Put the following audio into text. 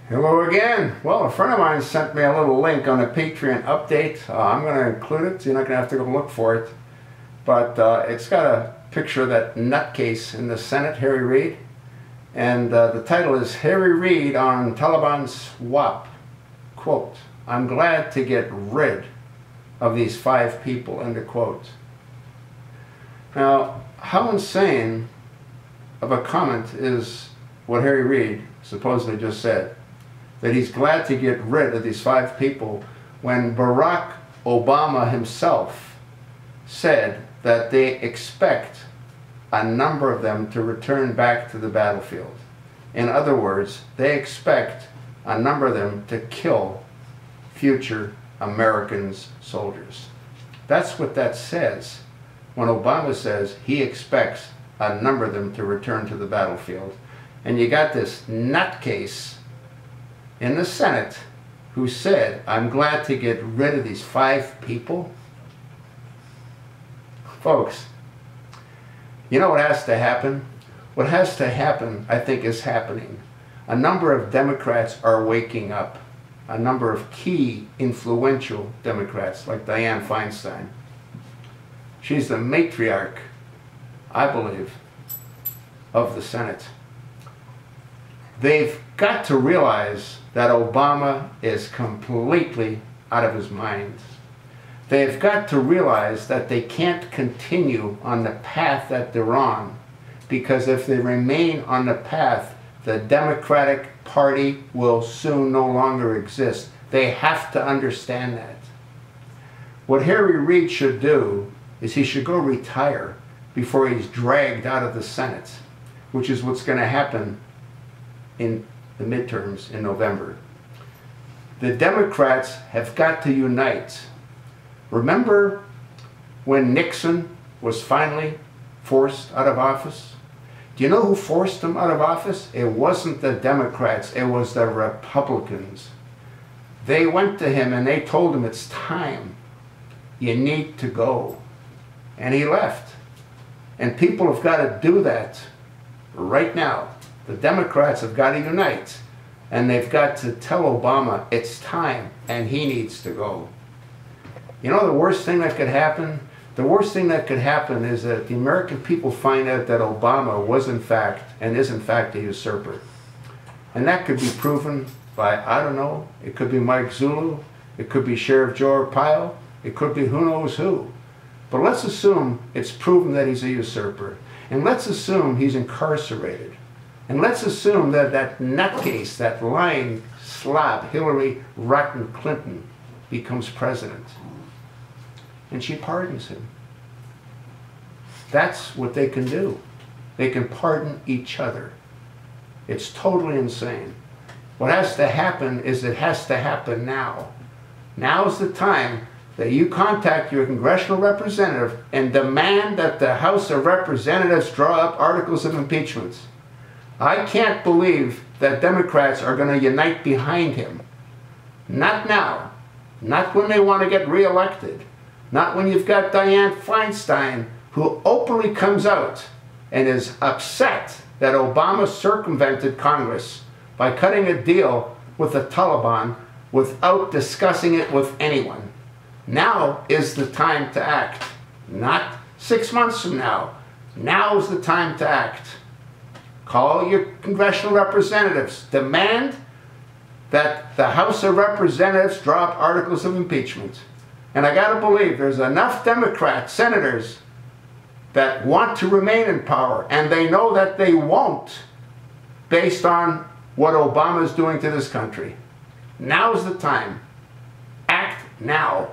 Hello again. Well, a friend of mine sent me a little link on a Patreon update. I'm going to include it, so you're not going to have to go look for it. But it's got a picture of that nutcase in the Senate, Harry Reid. And the title is Harry Reid on Taliban Swap. Quote, "I'm glad to get rid of these 5 people," end of quote. Now, how insane of a comment is what Harry Reid supposedly just said? That he's glad to get rid of these 5 people when Barack Obama himself said that they expect a number of them to return back to the battlefield. In other words, they expect a number of them to kill future Americans soldiers. That's what that says when Obama says he expects a number of them to return to the battlefield. And you got this nutcase in the Senate who said, "I'm glad to get rid of these 5 people." Folks, you know what has to happen? What has to happen, I think, is happening. A number of Democrats are waking up. A number of key, influential Democrats, like Dianne Feinstein. She's the matriarch, I believe, of the Senate. They've got to realize that Obama is completely out of his mind. They've got to realize that they can't continue on the path that they're on, because if they remain on the path, the Democratic Party will soon no longer exist. They have to understand that. What Harry Reid should do is he should go retire before he's dragged out of the Senate, which is what's going to happen in the midterms in November. The Democrats have got to unite. Remember when Nixon was finally forced out of office? Do you know who forced him out of office? It wasn't the Democrats, it was the Republicans. They went to him and they told him, "It's time. You need to go." And he left. And people have got to do that right now. The Democrats have got to unite, and they've got to tell Obama it's time and he needs to go. You know the worst thing that could happen? The worst thing that could happen is that the American people find out that Obama was in fact and is in fact a usurper. And that could be proven by, I don't know, it could be Mike Zulu, it could be Sheriff Joe Arpaio, it could be who knows who. But let's assume it's proven that he's a usurper. And let's assume he's incarcerated. And let's assume that that nutcase, that lying slob, Hillary Rotten Clinton, becomes president. And she pardons him. That's what they can do. They can pardon each other. It's totally insane. What has to happen is it has to happen now. Now's the time that you contact your congressional representative and demand that the House of Representatives draw up articles of impeachment. I can't believe that Democrats are going to unite behind him. Not now. Not when they want to get reelected. Not when you've got Dianne Feinstein, who openly comes out and is upset that Obama circumvented Congress by cutting a deal with the Taliban without discussing it with anyone. Now is the time to act. Not 6 months from now. Now is the time to act. Call your congressional representatives. Demand that the House of Representatives draw up articles of impeachment. And I got to believe there's enough Democrat senators that want to remain in power, and they know that they won't based on what Obama is doing to this country. Now's the time. Act now.